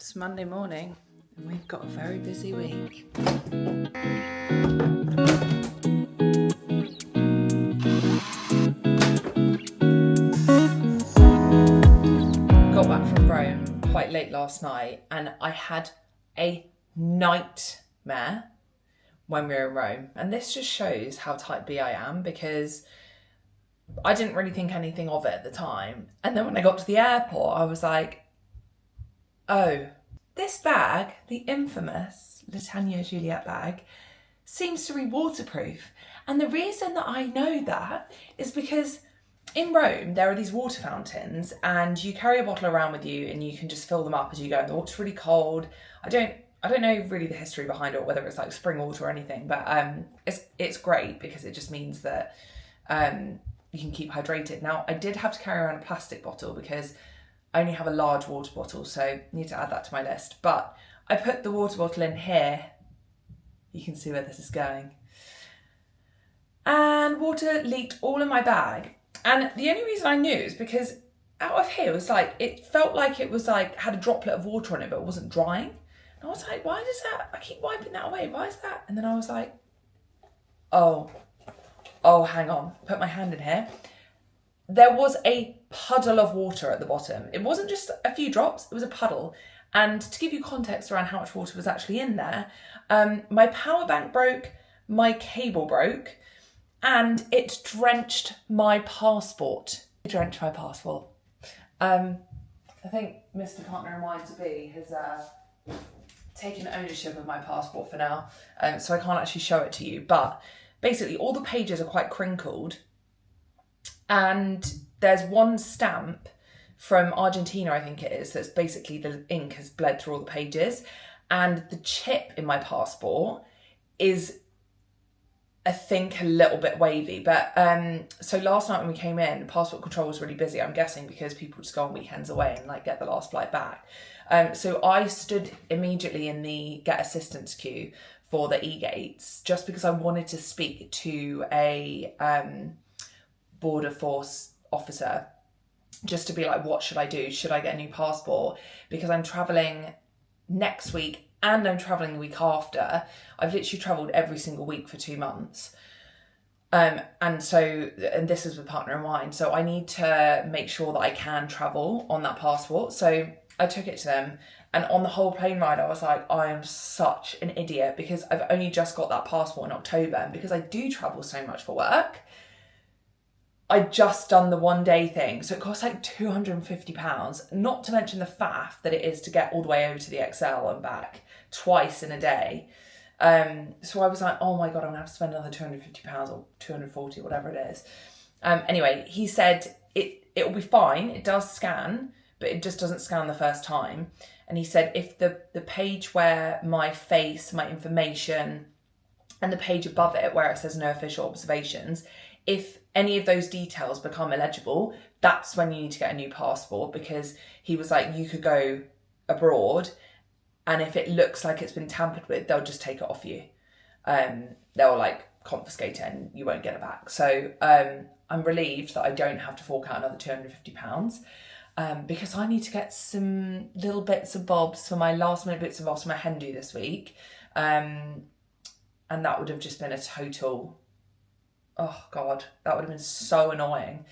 It's Monday morning and we've got a very busy week. Got back from Rome quite late last night and I had a nightmare when we were in Rome. And this just shows how type B I am, because I didn't really think anything of it at the time. And then when I got to the airport, I was like, oh, this bag, the infamous Latanya Juliet bag, seems to be waterproof. And the reason that I know that is because in Rome, there are these water fountains and you carry a bottle around with you and you can just fill them up as you go. And the water's really cold. I don't know really the history behind it, whether it's like spring water or anything, but it's great because it just means that you can keep hydrated. Now, I did have to carry around a plastic bottle because I only have a large water bottle, so I need to add that to my list. But I put the water bottle in here. You can see where this is going. And water leaked all in my bag. And the only reason I knew is because out of here, it was like, it felt like it was like, had a droplet of water on it, but it wasn't drying. And I was like, why does that, I keep wiping that away. Why is that? And then I was like, oh, hang on. Put my hand in here. There was a puddle of water at the bottom. It wasn't just a few drops, it was a puddle. And to give you context around how much water was actually in there, my power bank broke, my cable broke, and it drenched my passport. It drenched my passport. I think Mr. Partner in Mind to be has taken ownership of my passport for now, so I can't actually show it to you. But basically, all the pages are quite crinkled. And there's one stamp from Argentina, I think it is, that's basically the ink has bled through all the pages. And the chip in my passport is, I think, a little bit wavy. But so last night when we came in, passport control was really busy, I'm guessing because people just go on weekends away and like get the last flight back. So I stood immediately in the get assistance queue for the e-gates just because I wanted to speak to a border force officer just to be like, what should I do? Should I get a new passport? Because I'm traveling next week and I'm traveling the week after. I've literally travelled every single week for 2 months. And this is with Partner in Mind. So I need to make sure that I can travel on that passport. So I took it to them. And on the whole plane ride, I was like, I am such an idiot because I've only just got that passport in October. And because I do travel so much for work, I just done the 1 day thing. So it costs like £250, not to mention the faff that it is to get all the way over to the XL and back twice in a day. So I was like, oh my God, I'm gonna have to spend another £250 or 240, whatever it is. Anyway, he said it'll be fine. It does scan, but it just doesn't scan the first time. And he said if the page where my face, my information, and the page above it where it says no official observations, if any of those details become illegible, that's when you need to get a new passport, because he was like, you could go abroad and if it looks like it's been tampered with, they'll just take it off you. They'll like confiscate it and you won't get it back. So I'm relieved that I don't have to fork out another £250 because I need to get some little bits and bobs for my last minute bits and bobs for my hen do this week. And that would have just been a total... oh God, that would have been so annoying.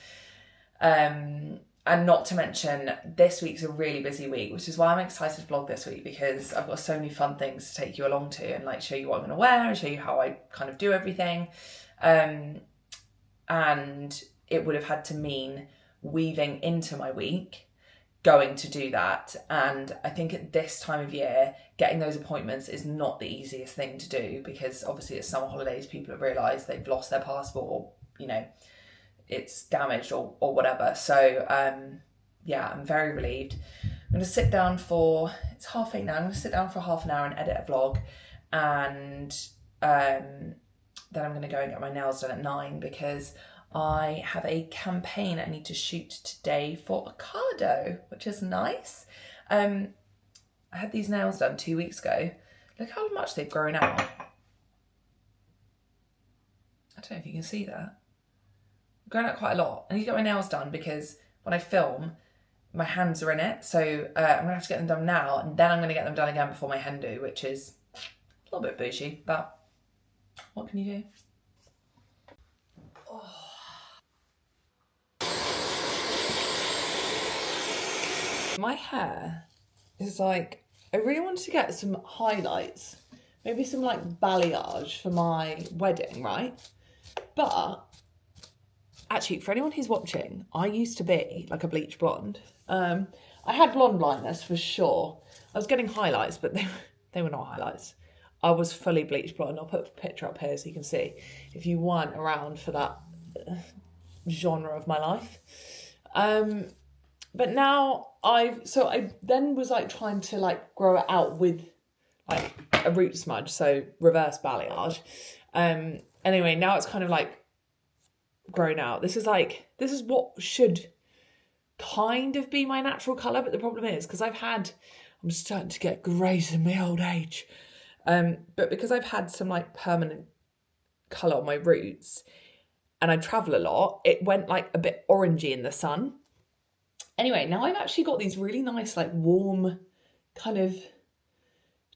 And not to mention, this week's a really busy week, which is why I'm excited to vlog this week, because I've got so many fun things to take you along to and like show you what I'm going to wear and show you how I kind of do everything. And it would have had to mean weaving into my week, going to do that. And I think at this time of year, getting those appointments is not the easiest thing to do, because obviously it's summer holidays, people have realised they've lost their passport or, you know, it's damaged or whatever. So yeah, I'm very relieved. I'm going to sit down for, it's 8:30 now, I'm going to sit down for half an hour and edit a vlog, and then I'm going to go and get my nails done at 9 because I have a campaign I need to shoot today for Ocado, which is nice. I had these nails done 2 weeks ago. Look how much they've grown out. I don't know if you can see that. They've grown out quite a lot. I need to get my nails done because when I film, my hands are in it. So I'm gonna have to get them done now, and then I'm gonna get them done again before my hen do, which is a little bit bougie, but what can you do? Oh. My hair is like, I really wanted to get some highlights, maybe some like balayage for my wedding, right? But actually, for anyone who's watching, I used to be like a bleach blonde. I had blonde blindness for sure. I was getting highlights, but they were not highlights. I was fully bleach blonde. I'll put a picture up here so you can see if you weren't around for that genre of my life. But now I then was like trying to like grow it out with like a root smudge, so reverse balayage. Anyway, now it's kind of like grown out. This is what should kind of be my natural colour, but the problem is because I'm starting to get greys in my old age. But because I've had some like permanent colour on my roots and I travel a lot, it went like a bit orangey in the sun. Anyway, now I've actually got these really nice, like warm, kind of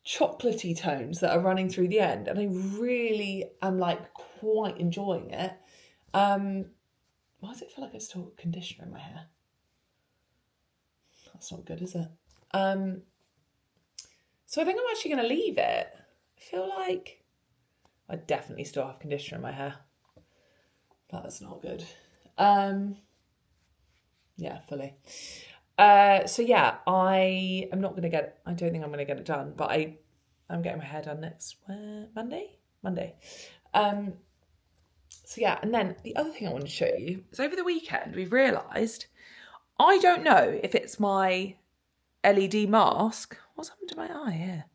chocolatey tones that are running through the end, and I really am like quite enjoying it. Why does it feel like I still got conditioner in my hair? That's not good, is it? So I think I'm actually going to leave it. I feel like I definitely still have conditioner in my hair. That's not good. Yeah, fully. So yeah, I am not going to get it. I don't think I'm going to get it done, but I'm getting my hair done next Monday. So yeah, and then the other thing I want to show you is over the weekend we've realised, I don't know if it's my LED mask. What's happened to my eye here?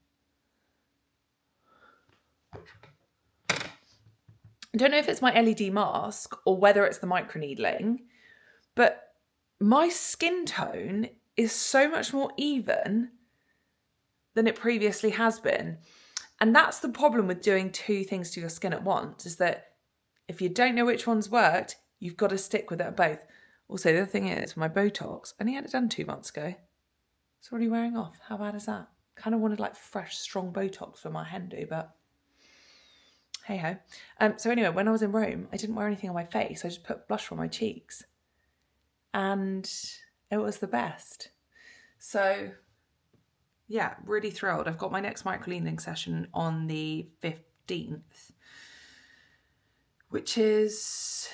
I don't know if it's my LED mask or whether it's the microneedling, but my skin tone is so much more even than it previously has been. And that's the problem with doing two things to your skin at once, is that if you don't know which one's worked, you've got to stick with it both. Also, the other thing is, my Botox, I only had it done 2 months ago. It's already wearing off. How bad is that? Kind of wanted like fresh, strong Botox for my hen do, but hey ho. So anyway, when I was in Rome, I didn't wear anything on my face. I just put blush on my cheeks. And it was the best. So yeah, really thrilled. I've got my next microneedling session on the 15th, which is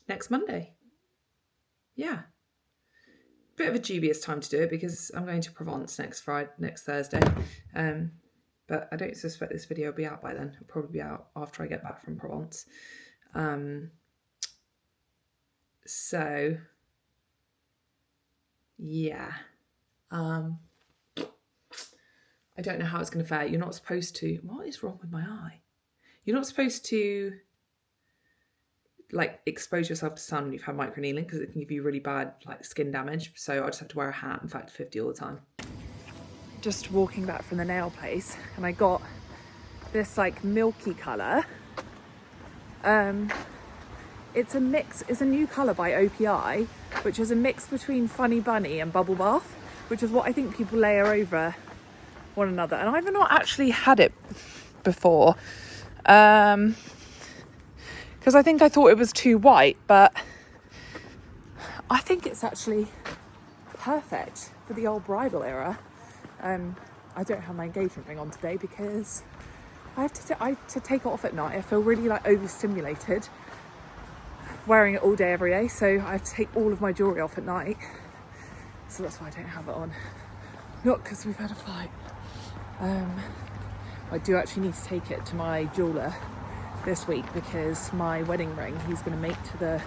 next Monday. Yeah. Bit of a dubious time to do it because I'm going to Provence next Thursday. But I don't suspect this video will be out by then. It'll probably be out after I get back from Provence. So yeah. I don't know how it's going to fare. You're not supposed to... What is wrong with my eye? You're not supposed to like expose yourself to sun when you've had microneedling because it can give you really bad like skin damage. So I just have to wear a hat, in fact, 50 all the time. Just walking back from the nail place and I got this like milky colour. It's a new colour by OPI, which is a mix between Funny Bunny and Bubble Bath, which is what I think people layer over one another. And I've not actually had it before because I think I thought it was too white, but I think it's actually perfect for the old bridal era. I don't have my engagement ring on today because I have to take it off at night. I feel really like overstimulated wearing it all day every day, so I have to take all of my jewellery off at night, so that's why I don't have it on. Not because we've had a fight. I do actually need to take it to my jeweller this week because my wedding ring he's going to make to the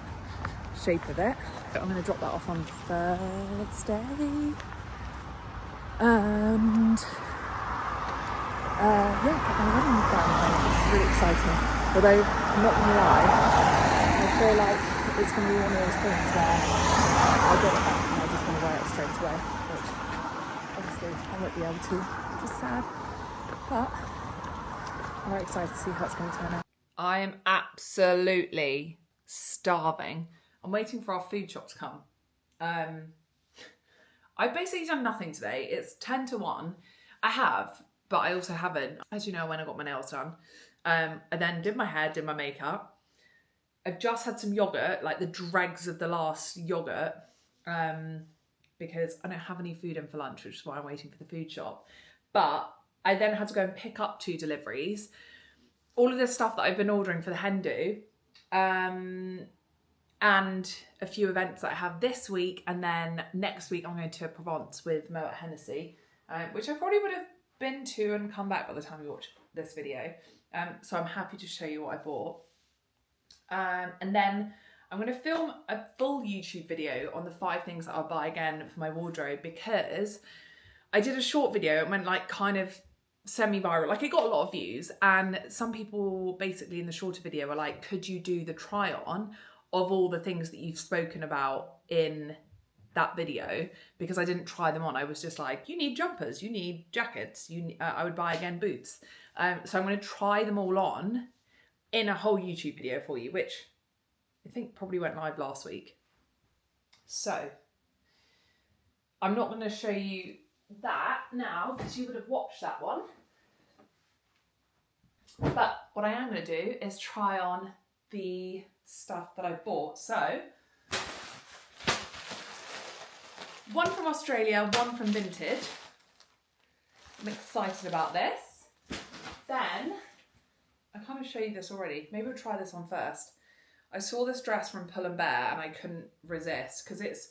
shape of it. I'm going to drop that off on Thursday. And yeah, get my wedding done. It's really exciting. Although I'm not going to lie, I feel like it's going to be one of those things where I'll get it back and I just want to wear it straight away, which obviously I won't be able to, which is sad. But I'm very excited to see how it's going to turn out. I am absolutely starving. I'm waiting for our food shop to come. I've basically done nothing today. It's 10 to 1. I have, but I also haven't. As you know, when I got my nails done, I then did my hair, did my makeup. I've just had some yogurt, like the dregs of the last yogurt, because I don't have any food in for lunch, which is why I'm waiting for the food shop. But I then had to go and pick up 2 deliveries. All of this stuff that I've been ordering for the hen do, and a few events that I have this week, and then next week I'm going to Provence with Mo at Hennessy, which I probably would have been to and come back by the time you watch this video. So I'm happy to show you what I bought. And then I'm going to film a full YouTube video on the 5 things that I'll buy again for my wardrobe, because I did a short video and went like kind of semi-viral, like it got a lot of views, and some people basically in the shorter video were like, could you do the try on of all the things that you've spoken about in that video? Because I didn't try them on. I was just like, you need jumpers, you need jackets, I would buy again boots. So I'm going to try them all on in a whole YouTube video for you, which I think probably went live last week. So I'm not going to show you that now because you would have watched that one. But what I am going to do is try on the stuff that I bought. So one from Australia, one from Vinted. I'm excited about this. Then I kind of showed you this already. Maybe we'll try this on first. I saw this dress from Pull & Bear and I couldn't resist because it's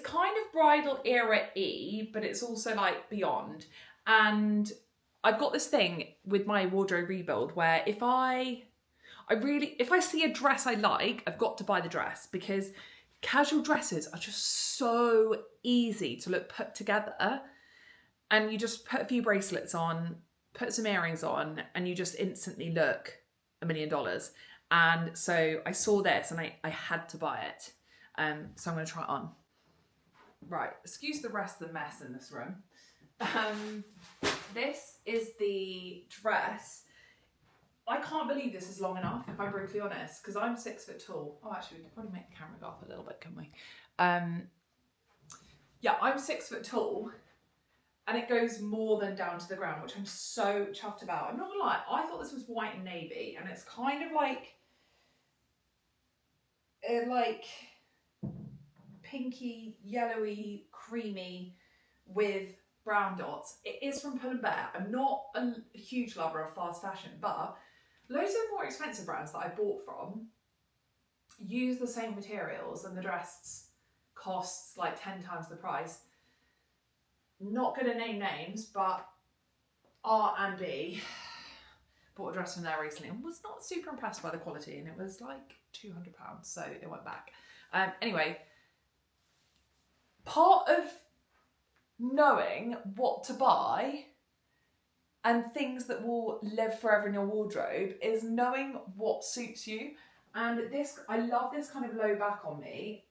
kind of bridal era-y, but it's also like beyond. And I've got this thing with my wardrobe rebuild where if I see a dress I like, I've got to buy the dress, because casual dresses are just so easy to look put together, and you just put a few bracelets on, put some earrings on, and you just instantly look $1 million. And so I saw this and I had to buy it. So I'm going to try it on. Right, excuse the rest of the mess in this room. This is the dress. I can't believe this is long enough, if I'm brutally honest, because I'm 6 foot tall. Oh, actually, we could probably make the camera go up a little bit, couldn't we? Yeah, I'm 6 foot tall, and it goes more than down to the ground, which I'm so chuffed about. I'm not gonna lie, I thought this was white and navy, and it's kind of like pinky, yellowy, creamy with brown dots. It is from Pull & Bear. I'm not a huge lover of fast fashion, but loads of more expensive brands that I bought from use the same materials and the dress costs like 10 times the price. Not gonna name names, but R and B bought a dress from there recently and was not super impressed by the quality, and it was like £200, so it went back. Anyway, part of knowing what to buy and things that will live forever in your wardrobe is knowing what suits you. And this, I love this kind of low back on me.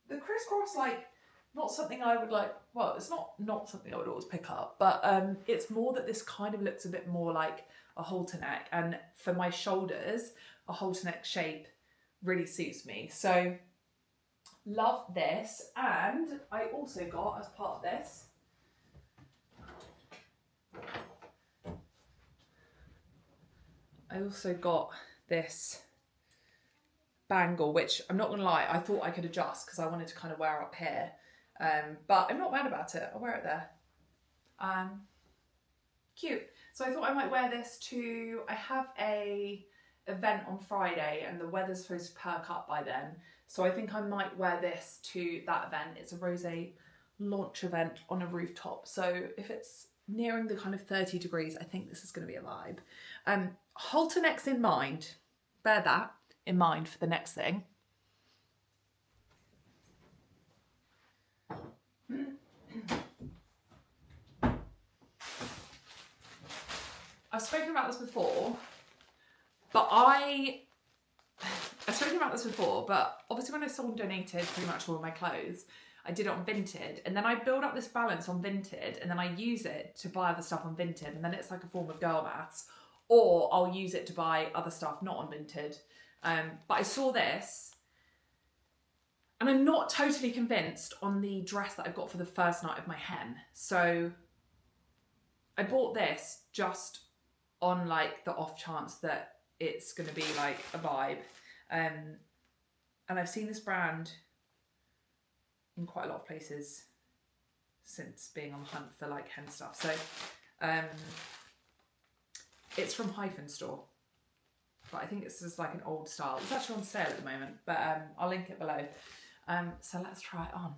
The crisscross, like, not something I would like, well, it's not something I would always pick up, but it's more that this kind of looks a bit more like a halter neck, and for my shoulders, a halter neck shape really suits me. So love this. And I also got, as part of this, I also got this bangle, which I'm not gonna lie, I thought I could adjust because I wanted to kind of wear up here, but I'm not mad about it. I'll wear it there. Cute. So I thought I might wear this to, I have a event on Friday and the weather's supposed to perk up by then, so I think I might wear this to that event. It's a rosé launch event on a rooftop, so if it's nearing the kind of 30 degrees, I think this is going to be a vibe. Halter necks in mind, bear that in mind for the next thing. I've spoken about this before, but obviously when I sold and donated pretty much all of my clothes, I did it on Vinted, and then I build up this balance on Vinted, and then I use it to buy other stuff on Vinted, and then it's like a form of girl maths. or I'll use it to buy other stuff, not on Vinted. But I saw this and I'm not totally convinced on the dress that I've got for the first night of my hen. So I bought this just on like the off chance that it's going to be like a vibe. And I've seen this brand in quite a lot of places since being on the hunt for like hen stuff. So it's from Hyphen Store, but I think it's just like an old style. It's actually on sale at the moment, but I'll link it below. So let's try it on.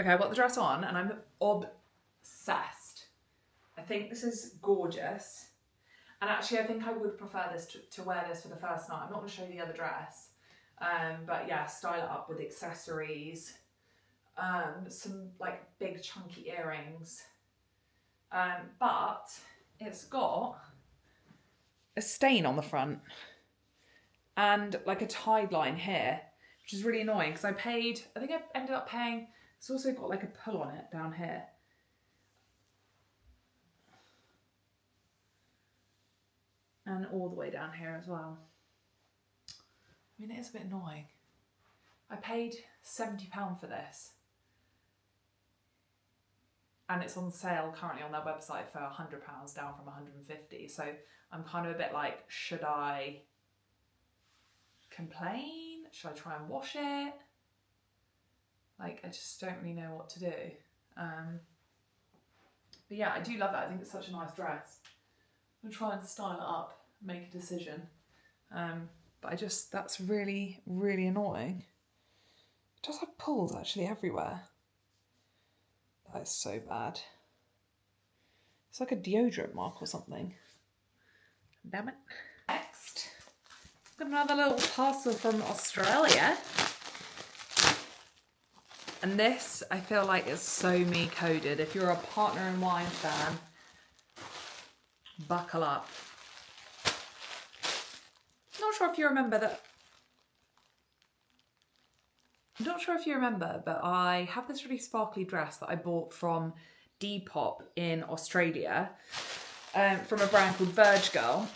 Okay, I've got the dress on and I'm obsessed. I think this is gorgeous. And actually I think I would prefer this to wear this for the first night. I'm not gonna show you the other dress. But yeah, style it up with accessories, some like big chunky earrings. But it's got a stain on the front and like a tied line here, which is really annoying because I think I ended up paying, it's also got like a pull on it down here. And all the way down here as well. I mean, it is a bit annoying. I paid £70 for this. And it's on sale currently on their website for £100, down from £150. So I'm kind of a bit like, should I complain? Should I try and wash it? Like, I just don't really know what to do. But yeah, I do love it. I think it's such a nice dress. I'm gonna try and style it up, make a decision. But that's really, really annoying. It does have pulls actually everywhere. That is so bad. It's like a deodorant mark or something. Damn it. Next, got another little parcel from Australia. And this, I feel like, is so me coded. If you're a Partner in Wine fan, buckle up. Not sure if you remember, but I have this really sparkly dress that I bought from Depop in Australia, from a brand called Verge Girl.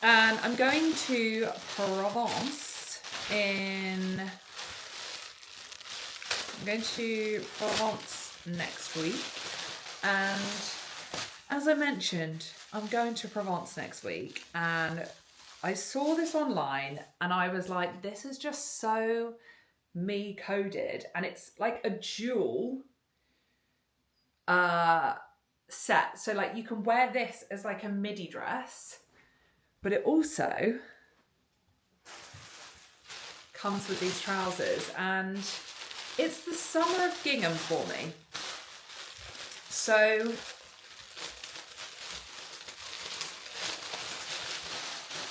And I'm going to Provence next week. And as I mentioned, I'm going to Provence next week, and I saw this online and I was like, this is just so me coded. And it's like a dual set. So like you can wear this as like a midi dress, but it also comes with these trousers, and it's the summer of gingham for me. So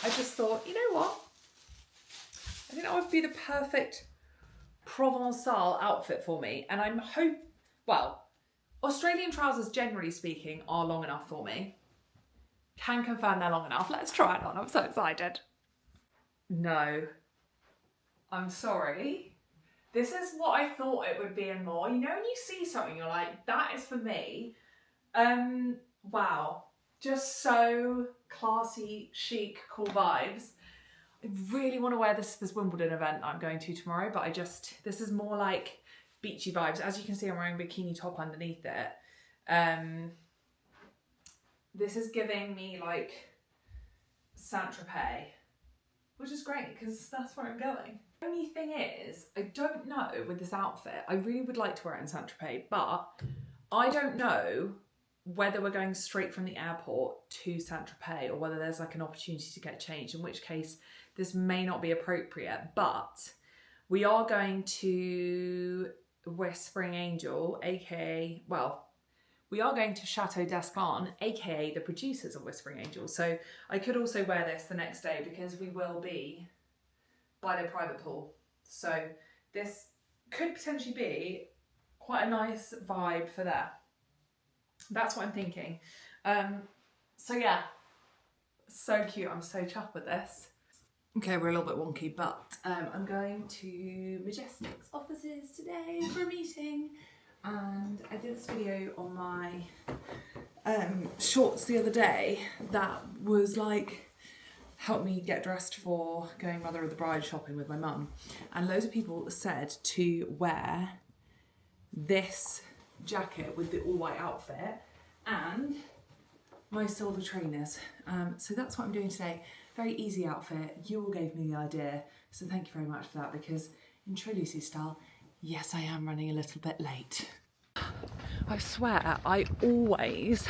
I just thought, you know what? I think that would be the perfect Provençal outfit for me. And Australian trousers, generally speaking, are long enough for me. Can confirm they're long enough. Let's try it on. I'm so excited. No. I'm sorry. This is what I thought it would be and more. You know when you see something, you're like, that is for me. Wow. Just so classy, chic, cool vibes. I really want to wear this Wimbledon event I'm going to tomorrow, but this is more like beachy vibes. As you can see, I'm wearing a bikini top underneath it. This is giving me like Saint-Tropez, which is great because that's where I'm going. The only thing is, I don't know with this outfit, I really would like to wear it in Saint-Tropez, but I don't know whether we're going straight from the airport to Saint-Tropez or whether there's like an opportunity to get changed, in which case this may not be appropriate. But we are going to Whispering Angel, aka, we are going to Château d'Esclans, aka the producers of Whispering Angel. So I could also wear this the next day because we will be by the private pool. So this could potentially be quite a nice vibe for that. That's what I'm thinking. So yeah, so cute. I'm so chuffed with this. Okay, we're a little bit wonky, but I'm going to Majestic's offices today for a meeting. And I did this video on my shorts the other day that was like, help me get dressed for going Mother of the Bride shopping with my mum. And loads of people said to wear this jacket with the all white outfit and my silver trainers. So that's what I'm doing today. Very easy outfit. You all gave me the idea. So thank you very much for that, because in true Lucy style, yes, I am running a little bit late. I swear, I always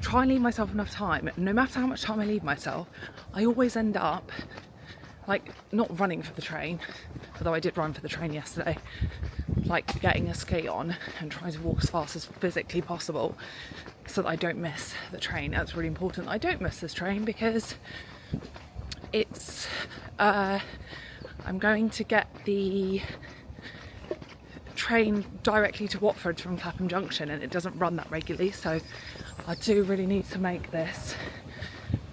try and leave myself enough time. No matter how much time I leave myself, I always end up like not running for the train, although I did run for the train yesterday, like getting a skate on and trying to walk as fast as physically possible so that I don't miss the train. That's really important. I don't miss this train because it's I'm going to get the train directly to Watford from Clapham Junction, and it doesn't run that regularly, so I do really need to make this.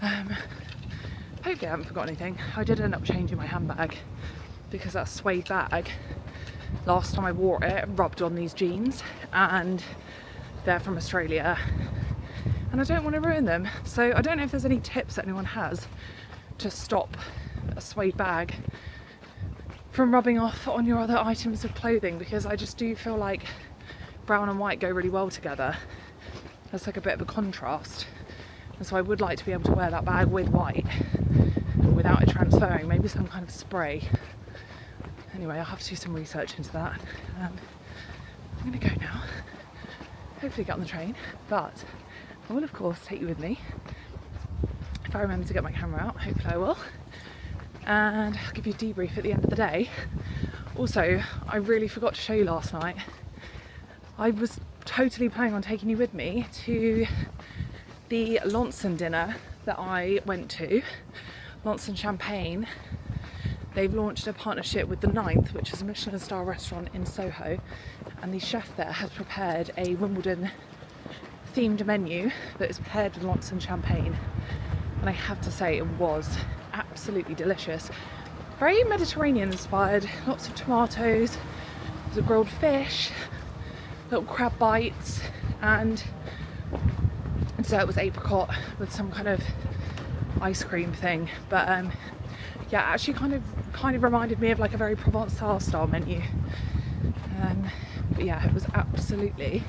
Hopefully I haven't forgot anything. I did end up changing my handbag because that suede bag, last time I wore it, rubbed on these jeans, and they're from Australia and I don't want to ruin them. So I don't know if there's any tips that anyone has to stop a suede bag from rubbing off on your other items of clothing, because I just do feel like brown and white go really well together. There's like a bit of a contrast, and so I would like to be able to wear that bag with white without it transferring, maybe some kind of spray. Anyway, I'll have to do some research into that. I'm gonna go now, hopefully get on the train, but I will of course take you with me if I remember to get my camera out. Hopefully I will, and I'll give you a debrief at the end of the day. Also, I really forgot to show you last night. I was totally planning on taking you with me to the Lanson dinner that I went to, Lanson Champagne. They've launched a partnership with the Ninth, which is a Michelin star restaurant in Soho, and the chef there has prepared a Wimbledon themed menu that is paired with Lanson Champagne, and I have to say it was absolutely delicious. Very Mediterranean inspired, lots of tomatoes, there's a grilled fish, little crab bites, and dessert was apricot with some kind of ice cream thing. But yeah, actually kind of reminded me of like a very Provençal style menu. But yeah, it was absolutely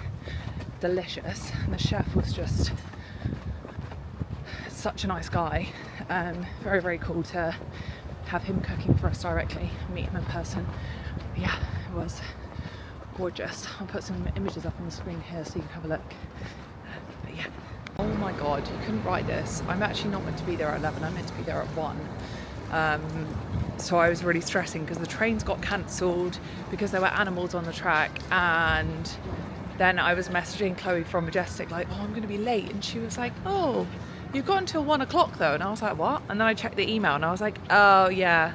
delicious, and the chef was just such a nice guy. Very, very cool to have him cooking for us directly, meet him in person. But yeah, it was gorgeous. I'll put some images up on the screen here so you can have a look. But yeah. Oh my god, you couldn't write this. I'm actually not meant to be there at 11, I'm meant to be there at 1. So I was really stressing because the trains got cancelled because there were animals on the track, and then I was messaging Chloe from Majestic like, oh, I'm going to be late, and she was like, oh, you've got until 1 o'clock though, and I was like, what? And then I checked the email and I was like, oh yeah.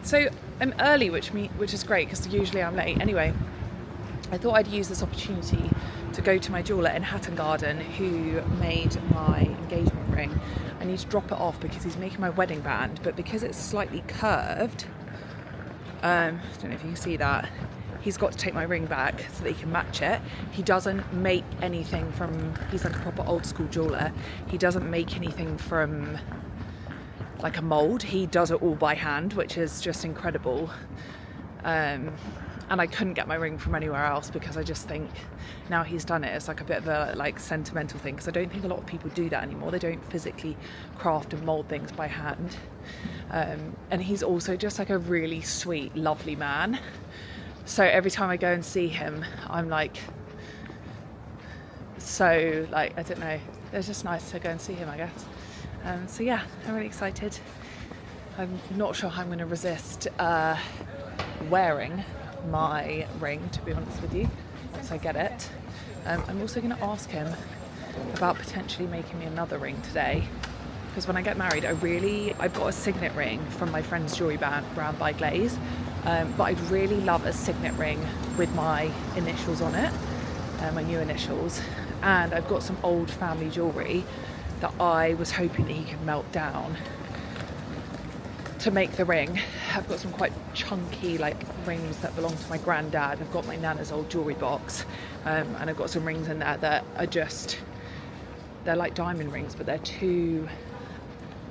So I'm early, which is great because usually I'm late. Anyway, I thought I'd use this opportunity to go to my jeweller in Hatton Garden who made my engagement ring. I need to drop it off because he's making my wedding band, but because it's slightly curved, I don't know if you can see that, he's got to take my ring back so that he can match it. He doesn't make anything from, he's like a proper old school jeweller. He doesn't make anything from like a mould. He does it all by hand, which is just incredible. And I couldn't get my ring from anywhere else because I just think now he's done it, it's like a bit of a like sentimental thing, because I don't think a lot of people do that anymore. They don't physically craft and mould things by hand. And he's also just like a really sweet, lovely man. So every time I go and see him, I'm like, so like, I don't know, it's just nice to go and see him, I guess. So yeah, I'm really excited. I'm not sure how I'm going to resist wearing my ring, to be honest with you, once I get it. I'm also going to ask him about potentially making me another ring today, because when I get married, I've got a signet ring from my friend's jewellery brand by Glaze, but I'd really love a signet ring with my initials on it, my new initials, and I've got some old family jewellery that I was hoping that he could melt down to make the ring. I've got some quite chunky like rings that belong to my granddad. I've got my nana's old jewellery box, and I've got some rings in there that are just, they're like diamond rings, but they're too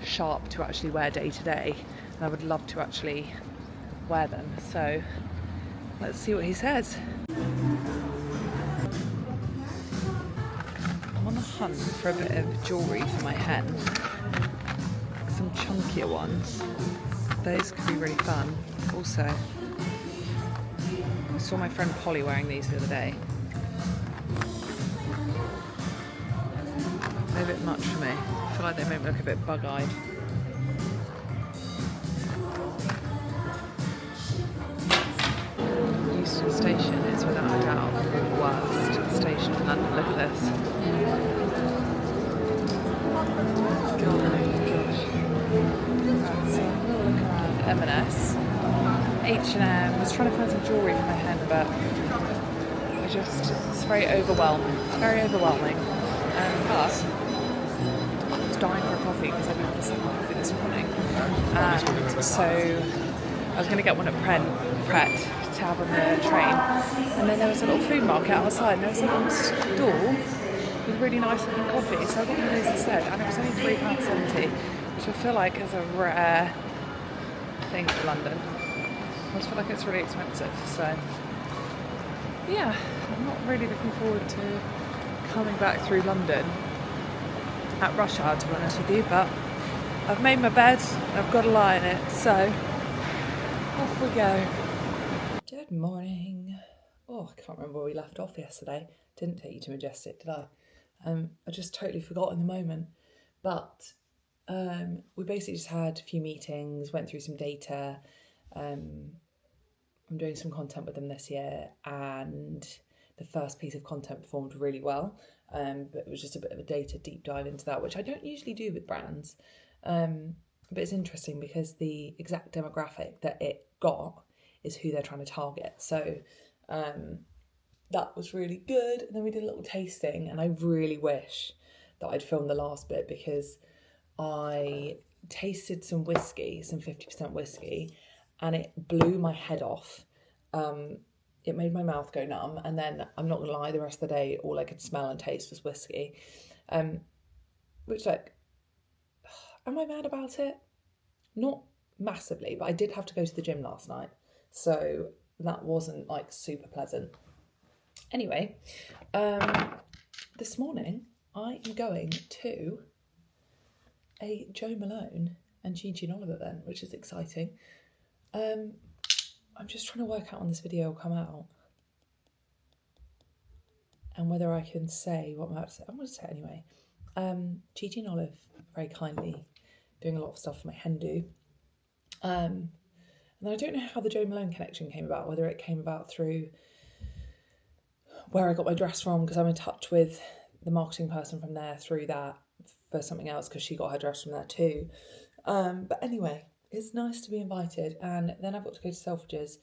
sharp to actually wear day to day, and I would love to actually wear them. So let's see what he says. I'm on the hunt for a bit of jewellery for my hen. Some chunkier ones. Those could be really fun. Also, I saw my friend Polly wearing these the other day. They're a bit much for me. I feel like they make me look a bit bug-eyed. Euston Station is without a doubt the worst station in London. Look at this. M&S, H&M. Was trying to find some jewellery for my hen, but it's very overwhelming. Plus, I was dying for a coffee because I've been missing my coffee this morning. So I was going to get one at Pret to have on the train. And then there was a little food market outside, and there was a little stall with really nice looking coffee. So I got one of those instead, and it was only £3.70, which I feel like is a rare thing for London. I just feel like it's really expensive, so yeah, I'm not really looking forward to coming back through London at rush hour, to be honest with you, but I've made my bed, I've got to lie in it, so off we go. Good morning. Oh, I can't remember where we left off yesterday. Didn't take you to Majestic, did I? I just totally forgot in the moment, but we basically just had a few meetings, went through some data. I'm doing some content with them this year, and the first piece of content performed really well, but it was just a bit of a data deep dive into that, which I don't usually do with brands, but it's interesting because the exact demographic that it got is who they're trying to target. So that was really good. And then we did a little tasting, and I really wish that I'd filmed the last bit because I tasted some whiskey, some 50% whiskey, and it blew my head off. It made my mouth go numb, and then I'm not gonna lie, the rest of the day all I could smell and taste was whiskey. Which, like, am I mad about it? Not massively, but I did have to go to the gym last night, so that wasn't like super pleasant. Anyway, this morning I am going to a Joe Malone and Gigi and Oliver event, which is exciting. I'm just trying to work out when this video will come out and whether I can say what I'm about to say. I'm going to say it anyway. Gigi and Olive very kindly doing a lot of stuff for my hen do. And I don't know how the Joe Malone connection came about, whether it came about through where I got my dress from, because I'm in touch with the marketing person from there through that for something else, because she got her dress from there too. But anyway, it's nice to be invited, and then I've got to go to Selfridges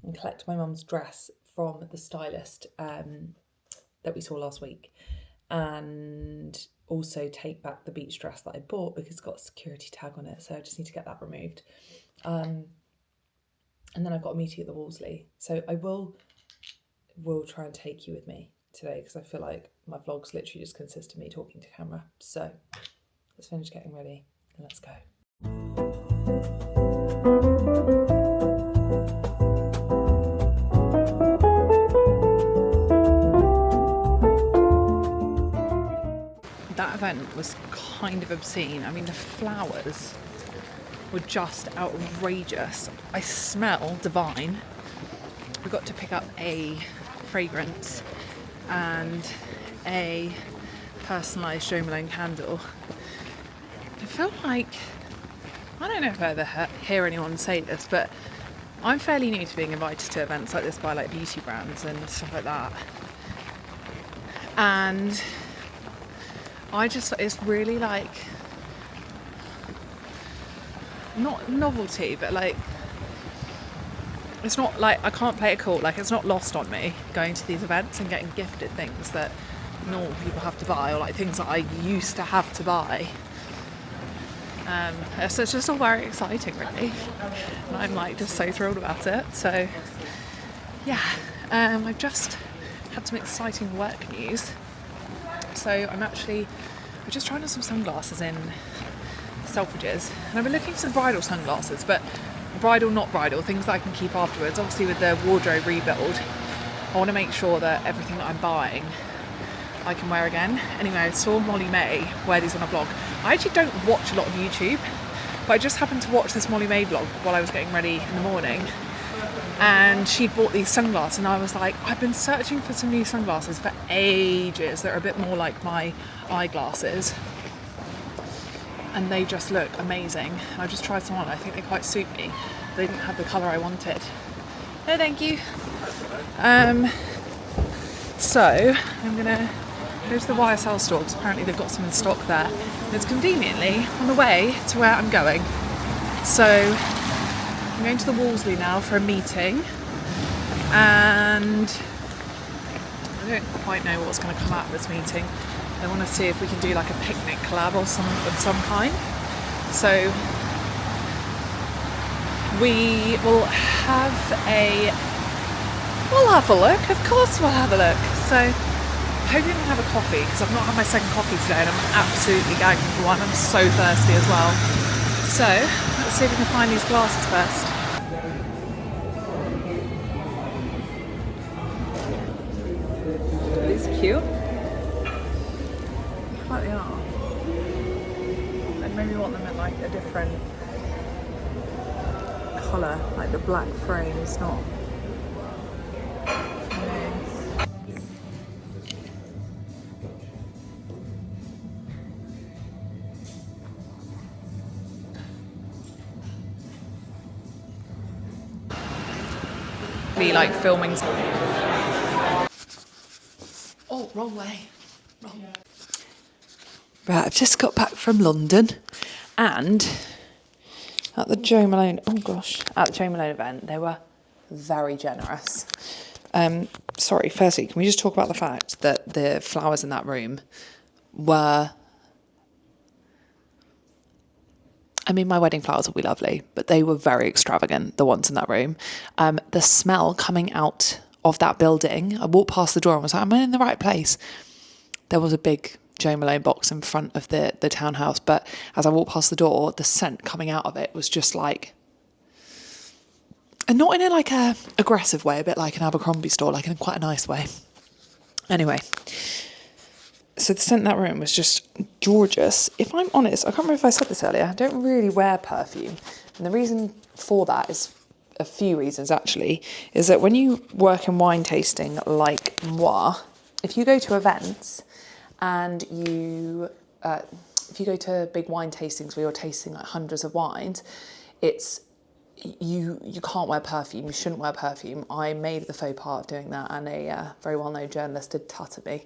and collect my mum's dress from the stylist that we saw last week, and also take back the beach dress that I bought because it's got a security tag on it, so I just need to get that removed. And then I've got a meeting at the Wolseley, so I will try and take you with me today because I feel like my vlogs literally just consist of me talking to camera. So let's finish getting ready and let's go. That event was kind of obscene. I mean, the flowers were just outrageous. I smell divine. We got to pick up a fragrance and a personalised Joe Malone candle. I feel like, I don't know if I ever hear anyone say this, but I'm fairly new to being invited to events like this by like beauty brands and stuff like that. And it's really like, not novelty, but like, it's not like, I can't play it cool, like it's not lost on me going to these events and getting gifted things that normal people have to buy, or like things that I used to have to buy. So it's just all very exciting, really. And I'm like just so thrilled about it. So yeah, I've just had some exciting work news. So we're just trying on some sunglasses in Selfridges, and I've been looking for some bridal sunglasses, but bridal, not bridal, things that I can keep afterwards. Obviously with the wardrobe rebuild, I want to make sure that everything that I'm buying I can wear again. Anyway, I saw Molly May wear these on a vlog. I actually don't watch a lot of YouTube, but I just happened to watch this Molly May vlog while I was getting ready in the morning, and she bought these sunglasses, and I was like, I've been searching for some new sunglasses for ages that are a bit more like my eyeglasses, and they just look amazing. I just tried some on. I think they quite suit me. They didn't have the colour I wanted. No, thank you. So I'm gonna go to the YSL store because apparently they've got some in stock there. And it's conveniently on the way to where I'm going. So I'm going to the Wolseley now for a meeting, and I don't quite know what's going to come out of this meeting. I want to see if we can do like a picnic collab or of some kind. So we'll have a look. Of course we'll have a look. So hoping we can have a coffee, because I've not had my second coffee today and I'm absolutely gagging for one. I'm so thirsty as well. So let's see if we can find these glasses first. Are these cute? Like they are. I'd maybe want them in like a different colour, like the black frames, not. Be like filming. Oh, wrong way. Wrong. Right, I've just got back from London, and at the Joe Malone, at the Joe Malone event, they were very generous. Sorry, firstly, can we just talk about the fact that the flowers in that room were, I mean, my wedding flowers will be lovely, but they were very extravagant, the ones in that room. The smell coming out of that building, I walked past the door and was like, am I in the right place? There was a big Joe Malone box in front of the townhouse, but as I walked past the door, the scent coming out of it was just like, and not in a aggressive way, a bit like an Abercrombie store, like in quite a nice way. Anyway, so the scent in that room was just gorgeous. If I'm honest, I can't remember if I said this earlier, I don't really wear perfume. And the reason for that is a few reasons actually, is that when you work in wine tasting like moi, if you go to events and if you go to big wine tastings where you're tasting like hundreds of wines, you can't wear perfume, you shouldn't wear perfume. I made the faux pas of doing that, and a very well-known journalist did tut at me.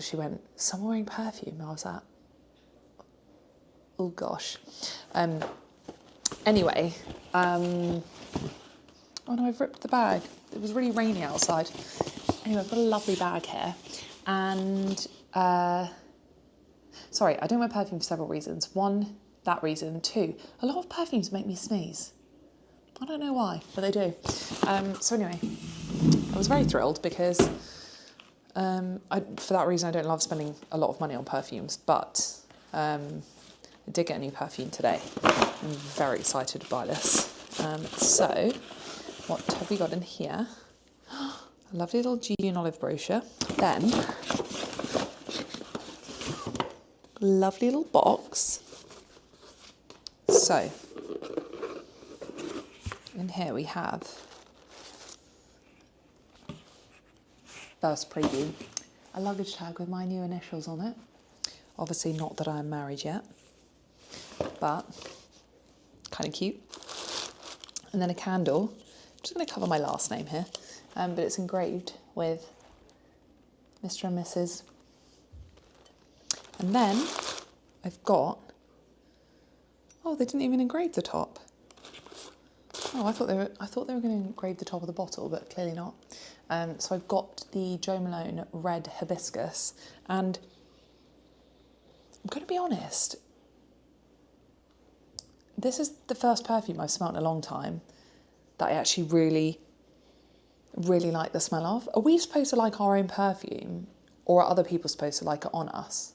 She went, someone wearing perfume? And I was like, oh gosh. Anyway, oh no, I've ripped the bag. It was really rainy outside. Anyway, I've got a lovely bag here. And, sorry, I don't wear perfume for several reasons. One, that reason. Two, a lot of perfumes make me sneeze. I don't know why, but they do. So anyway, I was very thrilled because for that reason I don't love spending a lot of money on perfumes, but I did get a new perfume today. I'm very excited to buy this. So what have we got in here? A lovely little Gigi and olive brochure. Then lovely little box. So in here we have first preview, a luggage tag with my new initials on it. Obviously not that I'm married yet, but kind of cute. And then a candle. I'm just going to cover my last name here, but it's engraved with Mr. and Mrs. And then I've got, oh, they didn't even engrave the top. Oh, I thought they were going to engrave the top of the bottle, but clearly not. So I've got the Jo Malone red hibiscus, and I'm going to be honest, this is the first perfume I've smelled in a long time that I actually really, really like the smell of. Are we supposed to like our own perfume, or are other people supposed to like it on us?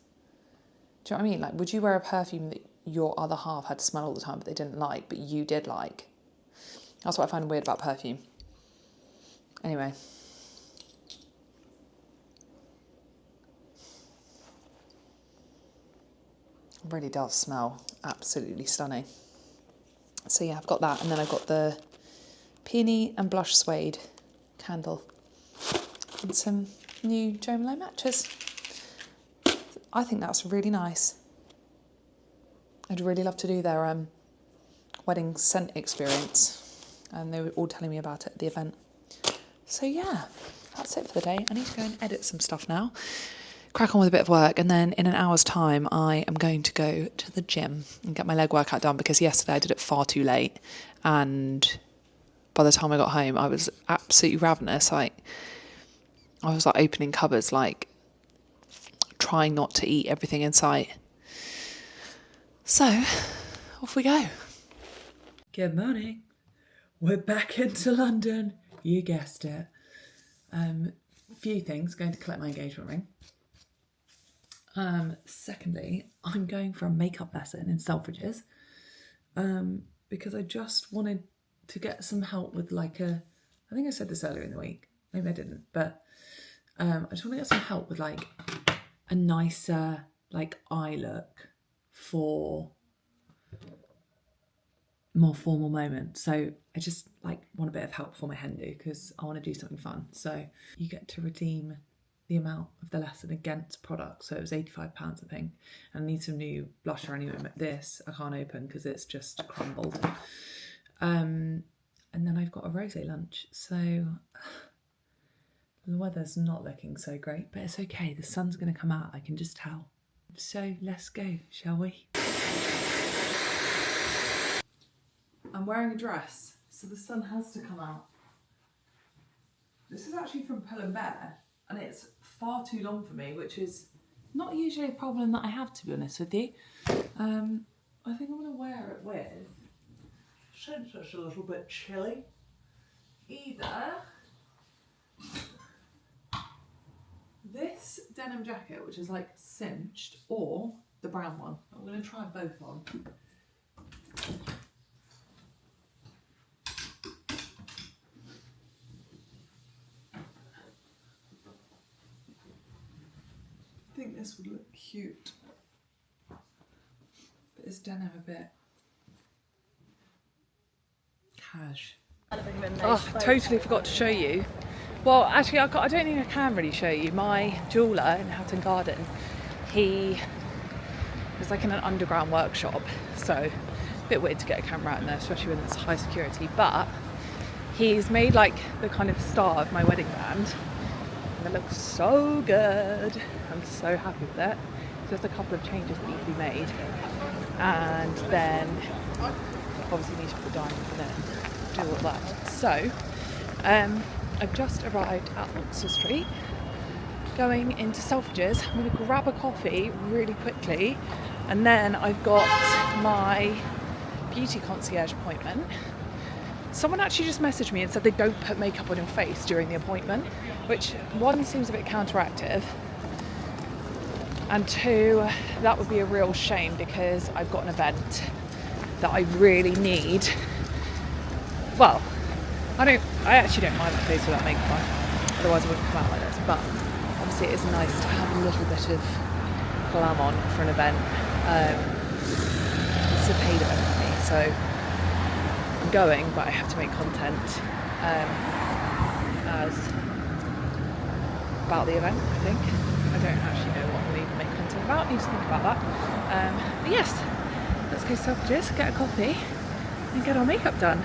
Do you know what I mean? Like, would you wear a perfume that your other half had to smell all the time but they didn't like, but you did like? That's what I find weird about perfume. Anyway. It really does smell absolutely stunning. So yeah, I've got that, and then I've got the Peony and Blush Suede candle and some new Jo Malone matches. I think that's really nice. I'd really love to do their wedding scent experience, and they were all telling me about it at the event. So yeah, that's it for the day. I need to go and edit some stuff now, crack on with a bit of work, and then in an hour's time I am going to go to the gym and get my leg workout done, because yesterday I did it far too late, and by the time I got home I was absolutely ravenous. I was like opening cupboards, like trying not to eat everything in sight. So off we go. Good morning. We're back into London. You guessed it. Few things. Going to collect my engagement ring. Secondly, I'm going for a makeup lesson in Selfridges, because I just wanted to get some help with I think I said this earlier in the week, maybe I didn't, but I just want to get some help with a nicer eye look for more formal moments. So I just want a bit of help for my hen do, because I want to do something fun. So you get to redeem the amount of the lesson against products. So it was £85, I think. And I need some new blusher anyway. But this I can't open because it's just crumbled. And then I've got a rosé lunch. So the weather's not looking so great, but it's okay. The sun's going to come out, I can just tell. So let's go, shall we? I'm wearing a dress, so the sun has to come out. This is actually from Pull & Bear, and it's far too long for me, which is not usually a problem that I have, to be honest with you. I think I'm going to wear it with, since it's a little bit chilly, either this denim jacket, which is cinched, or the brown one. I'm going to try both on. I think this would look cute, but it's denim a bit cash. Oh, totally forgot to show you. Well, actually, I don't think I can really show you. My jeweller in Hatton Garden, he was in an underground workshop, so a bit weird to get a camera out in there, especially when it's high security. But he's made the kind of star of my wedding band. And it looks so good. I'm so happy with it. Just a couple of changes that need to be made. And then obviously need to put the diamonds in it and do all that. So I've just arrived at Oxford Street, going into Selfridges. I'm going to grab a coffee really quickly, and then I've got my beauty concierge appointment. Someone actually just messaged me and said they don't put makeup on your face during the appointment, which one, seems a bit counteractive, and two, that would be a real shame, because I've got an event that I really need. Well, I actually don't mind my face without makeup on, otherwise I wouldn't come out like this, but obviously it is nice to have a little bit of glam on for an event. It's a paid event for me, so I'm going, but I have to make content as about the event, I think. I don't actually know what I'm going to make content about, I need to think about that. But yes, let's go to Selfridges, get a coffee and get our makeup done.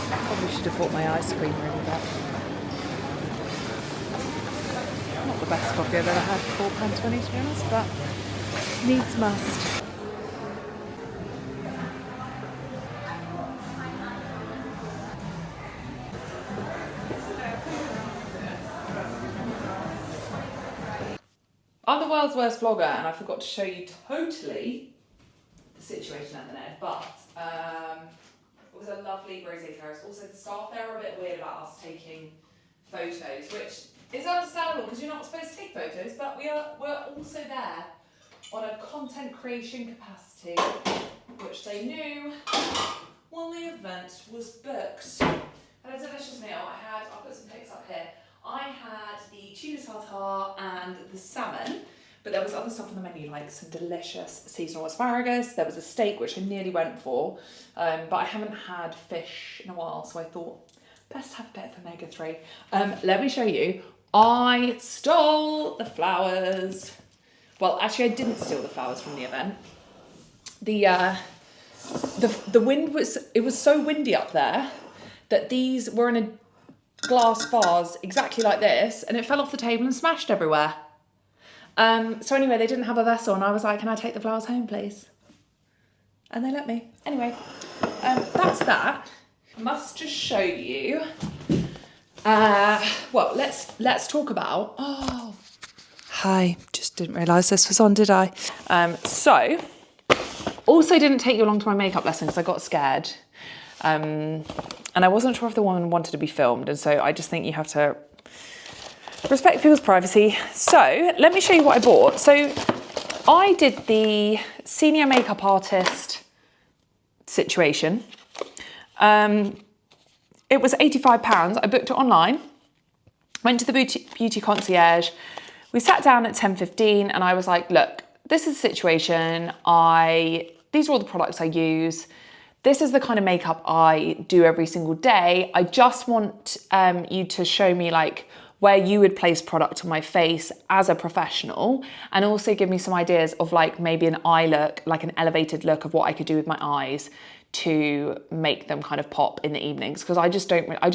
Probably should have bought my ice cream really back. Not the best coffee I've ever had for £4.20, to be honest, but needs must. world's worst vlogger and I forgot to show you totally the situation at the net, but it was a lovely rosé terrace. Also, the staff there are a bit weird about us taking photos, which is understandable because you're not supposed to take photos, but we're also there on a content creation capacity, which they knew when the event was booked. I had a delicious meal. I'll put some pics up here. I had the tuna tartare and the salmon, but there was other stuff on the menu, like some delicious seasonal asparagus. There was a steak, which I nearly went for, but I haven't had fish in a while, so I thought, best have a bit of omega-3. Let me show you. I stole the flowers. Well, actually, I didn't steal the flowers from the event. The wind was so windy up there that these were in a glass vase exactly like this, and it fell off the table and smashed everywhere. So anyway, they didn't have a vessel, and I was like, can I take the flowers home, please? And they let me. Anyway, that's that. Must just show you. Well, let's talk about. Oh, hi. Just didn't realise this was on, did I? So, also didn't take you along to my makeup lesson because I got scared. And I wasn't sure if the woman wanted to be filmed, and so I just think you have to respect people's privacy. So let me show you what I bought. So I did the senior makeup artist situation. It was £85. I booked it online, went to the beauty concierge. We sat down at 10:15 and I was like, look, this is the situation. These are all the products I use. This is the kind of makeup I do every single day. I just want you to show me like where you would place product on my face as a professional, and also give me some ideas of like maybe an eye look, like an elevated look of what I could do with my eyes to make them kind of pop in the evenings. Because I do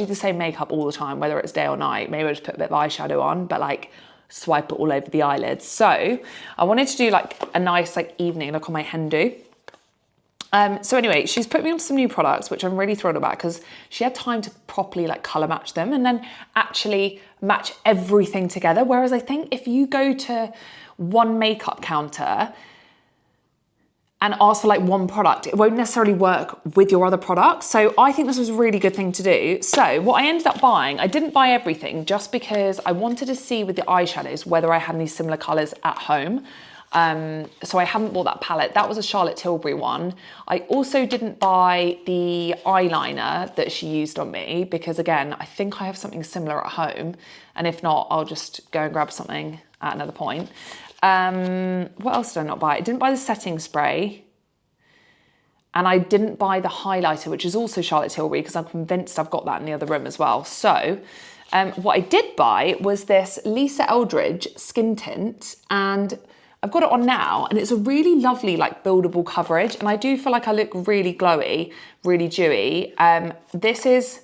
the same makeup all the time, whether it's day or night. Maybe I just put a bit of eyeshadow on, but like swipe it all over the eyelids. So I wanted to do like a nice like evening look on my hen do. So anyway, she's put me on some new products, which I'm really thrilled about because she had time to properly like colour match them and then actually match everything together. Whereas I think if you go to one makeup counter and ask for like one product, it won't necessarily work with your other products. So I think this was a really good thing to do. So what I ended up buying, I didn't buy everything just because I wanted to see with the eyeshadows whether I had any similar colours at home. So I haven't bought that palette. That was a Charlotte Tilbury one. I also didn't buy the eyeliner that she used on me because again, I think I have something similar at home. And if not, I'll just go and grab something at another point. What else did I not buy? I didn't buy the setting spray. And I didn't buy the highlighter, which is also Charlotte Tilbury because I'm convinced I've got that in the other room as well. So what I did buy was this Lisa Eldridge skin tint, and I've got it on now, and it's a really lovely, like, buildable coverage, and I do feel like I look really glowy, really dewy. This is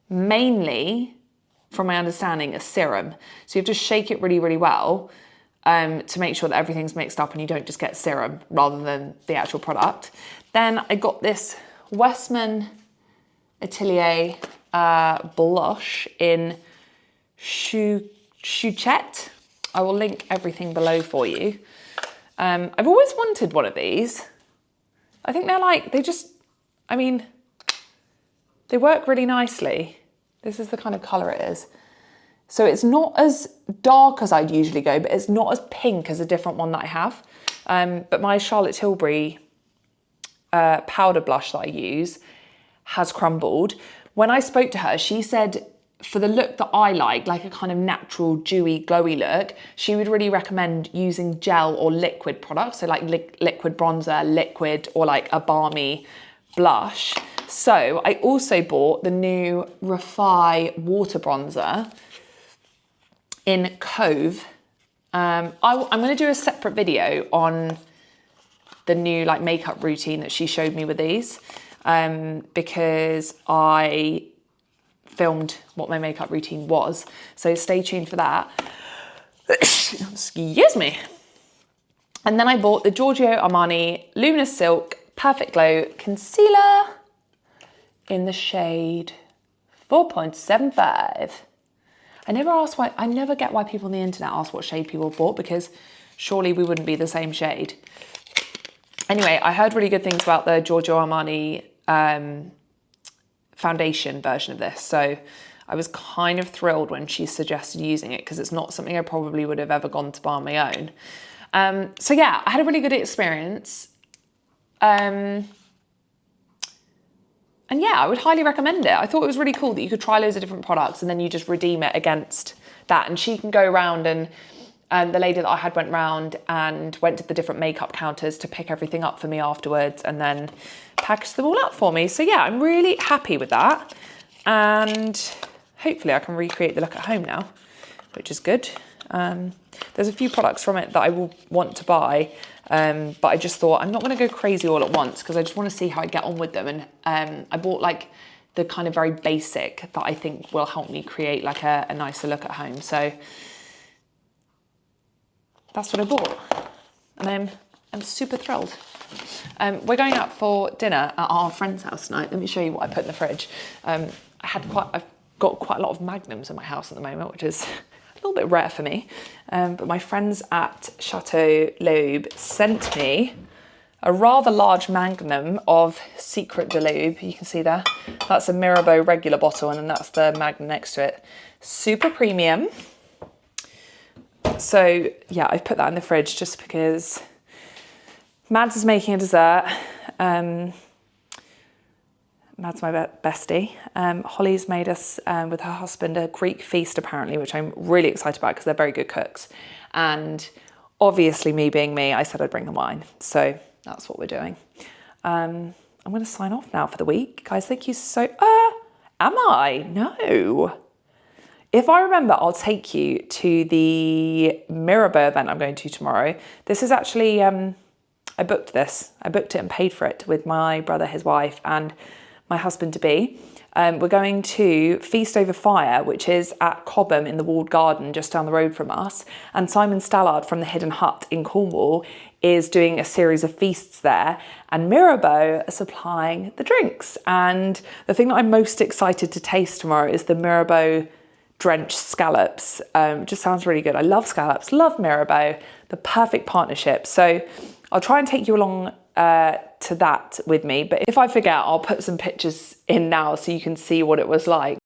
mainly, from my understanding, a serum. So you have to shake it really, really well to make sure that everything's mixed up and you don't just get serum rather than the actual product. Then I got this Westman Atelier blush in Chouchette. I will link everything below for you. I've always wanted one of these. I think they're like, they work really nicely. This is the kind of colour it is. So it's not as dark as I'd usually go, but it's not as pink as a different one that I have. But my Charlotte Tilbury powder blush that I use has crumbled. When I spoke to her, she said, for the look that I like a kind of natural, dewy, glowy look, she would really recommend using gel or liquid products. So like liquid bronzer, liquid, or like a balmy blush. So I also bought the new Refi water bronzer in Cove. I'm gonna do a separate video on the new like makeup routine that she showed me with these because I filmed what my makeup routine was. So stay tuned for that. Excuse me. And then I bought the Giorgio Armani Luminous Silk Perfect Glow Concealer in the shade 4.75. I never get why people on the internet ask what shade people bought because surely we wouldn't be the same shade. Anyway, I heard really good things about the Giorgio Armani foundation version of this. So I was kind of thrilled when she suggested using it because it's not something I probably would have ever gone to buy on my own. So yeah, I had a really good experience. And yeah, I would highly recommend it. I thought it was really cool that you could try loads of different products and then you just redeem it against that. And she can go around and the lady that I had went round and went to the different makeup counters to pick everything up for me afterwards and then package them all up for me. So yeah, I'm really happy with that. And hopefully I can recreate the look at home now, which is good. There's a few products from it that I will want to buy, but I just thought I'm not going to go crazy all at once because I just want to see how I get on with them. And I bought like the kind of very basic that I think will help me create like a nicer look at home. So that's what I bought, and I'm super thrilled. We're going out for dinner at our friend's house tonight. Let me show you what I put in the fridge. I've got quite a lot of magnums in my house at the moment, which is a little bit rare for me. But my friends at Château Sainte sent me a rather large magnum of Secret de Lube. You can see there. That's a Mirabeau regular bottle, and then that's the magnum next to it. Super premium. So yeah, I've put that in the fridge just because Mads is making a dessert. Mads, my bestie. Holly's made us, with her husband, a Greek feast apparently, which I'm really excited about because they're very good cooks. And obviously me being me, I said I'd bring the wine. So that's what we're doing. I'm going to sign off now for the week. Guys, thank you so... am I? No. If I remember, I'll take you to the Mirabeau event I'm going to tomorrow. This is actually... I booked this. I booked it and paid for it with my brother, his wife, and my husband-to-be. We're going to Feast Over Fire, which is at Cobham in the walled garden just down the road from us. And Simon Stallard from the Hidden Hut in Cornwall is doing a series of feasts there. And Mirabeau are supplying the drinks. And the thing that I'm most excited to taste tomorrow is the Mirabeau drenched scallops. It just sounds really good. I love scallops, love Mirabeau, the perfect partnership. So I'll try and take you along to that with me, but if I forget, I'll put some pictures in now so you can see what it was like.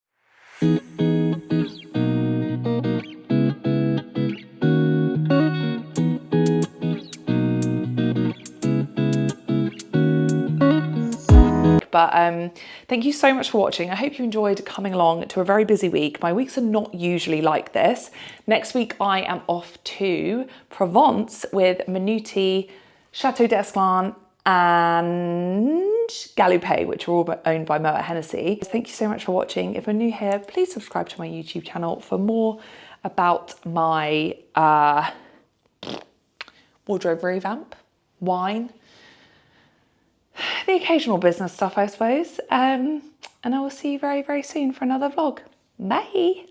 But thank you so much for watching. I hope you enjoyed coming along to a very busy week. My weeks are not usually like this. Next week I am off to Provence with Minuti, Château d'Esclans and Galoupé, which are all owned by Moët Hennessy. Thank you so much for watching. If you're new here, please subscribe to my YouTube channel for more about my wardrobe revamp, wine, the occasional business stuff, I suppose. And I will see you very, very soon for another vlog. Bye.